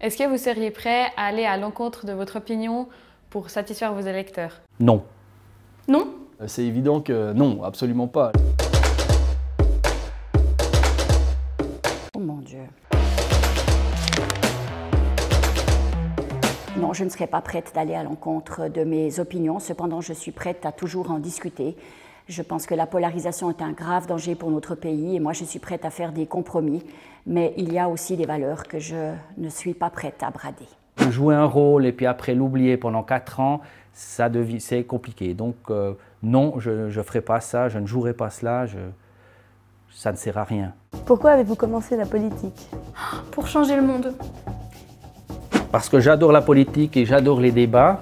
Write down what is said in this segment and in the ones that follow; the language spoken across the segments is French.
Est-ce que vous seriez prêt à aller à l'encontre de votre opinion pour satisfaire vos électeurs? Non. Non? C'est évident que non, absolument pas. Oh mon Dieu. Non, je ne serais pas prête d'aller à l'encontre de mes opinions. Cependant, je suis prête à toujours en discuter. Je pense que la polarisation est un grave danger pour notre pays et moi, je suis prête à faire des compromis. Mais il y a aussi des valeurs que je ne suis pas prête à brader. Jouer un rôle et puis après l'oublier pendant 4 ans, c'est compliqué. Donc non, je ne ferai pas ça, je ne jouerai pas cela, ça ne sert à rien. Pourquoi avez-vous commencé la politique? Pour changer le monde. Parce que j'adore la politique et j'adore les débats.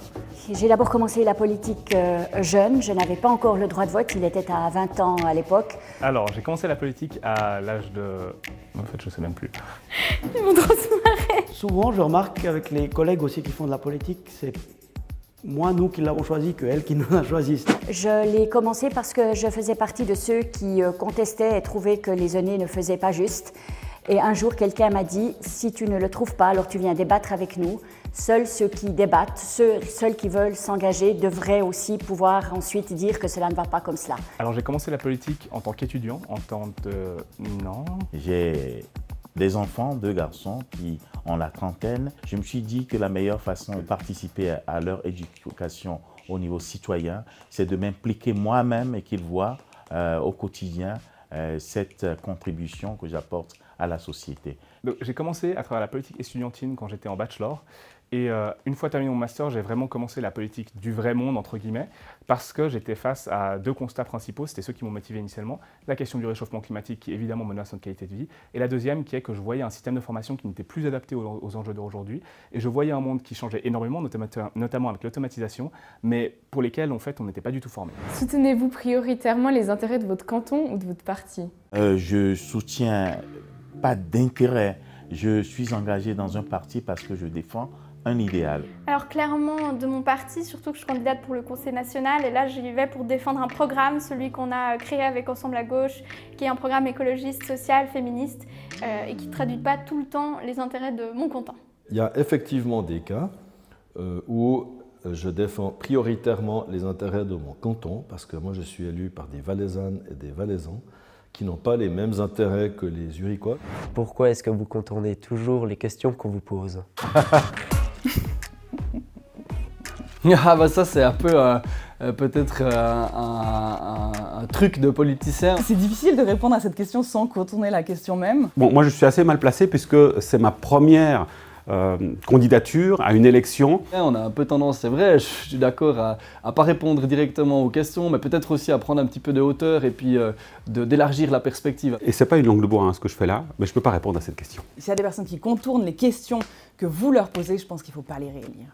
J'ai d'abord commencé la politique jeune. Je n'avais pas encore le droit de vote, il était à 20 ans à l'époque. Alors, j'ai commencé la politique à l'âge de... En fait, je ne sais même plus. Ils vont trop se marrer. Souvent, je remarque qu'avec les collègues aussi qui font de la politique, c'est moins nous qui l'avons choisi que elles qui nous la choisissent. Je l'ai commencé parce que je faisais partie de ceux qui contestaient et trouvaient que les aînés ne faisaient pas juste. Et un jour, quelqu'un m'a dit « Si tu ne le trouves pas, alors tu viens débattre avec nous. Seuls ceux qui débattent, seuls qui veulent s'engager devraient aussi pouvoir ensuite dire que cela ne va pas comme cela. » Alors, j'ai commencé la politique en tant qu'étudiant, en tant de... Non. J'ai des enfants, 2 garçons qui ont la trentaine. Je me suis dit que la meilleure façon de participer à leur éducation au niveau citoyen, c'est de m'impliquer moi-même et qu'ils voient au quotidien cette contribution que j'apporte à la société. J'ai commencé à travers la politique estudiantine quand j'étais en bachelor. Et une fois terminé mon master, j'ai vraiment commencé la politique du vrai monde, entre guillemets, parce que j'étais face à 2 constats principaux, c'était ceux qui m'ont motivé initialement. La question du réchauffement climatique qui évidemment menace notre qualité de vie, et la deuxième qui est que je voyais un système de formation qui n'était plus adapté aux enjeux d'aujourd'hui, et je voyais un monde qui changeait énormément, notamment avec l'automatisation, mais pour lesquels en fait on n'était pas du tout formé. Soutenez-vous prioritairement les intérêts de votre canton ou de votre parti? Je soutiens pas d'intérêt, je suis engagé dans un parti parce que je défends un idéal. Alors clairement de mon parti, surtout que je candidate pour le Conseil national et là j'y vais pour défendre un programme, celui qu'on a créé avec Ensemble à gauche, qui est un programme écologiste, social, féministe et qui ne traduit pas tout le temps les intérêts de mon canton. Il y a effectivement des cas où je défends prioritairement les intérêts de mon canton parce que moi je suis élu par des Valaisannes et des Valaisans qui n'ont pas les mêmes intérêts que les Zurichois. Pourquoi est-ce que vous contournez toujours les questions qu'on vous pose? Ah bah ça c'est un peu peut-être un truc de politicien. C'est difficile de répondre à cette question sans contourner la question même. Bon, moi je suis assez mal placé puisque c'est ma première candidature à une élection. On a un peu tendance, c'est vrai, je suis d'accord, à pas répondre directement aux questions, mais peut-être aussi à prendre un petit peu de hauteur et puis d'élargir la perspective. Et c'est pas une langue de bois hein, ce que je fais là, mais je peux pas répondre à cette question. S'il y a des personnes qui contournent les questions que vous leur posez, je pense qu'il ne faut pas les réélire.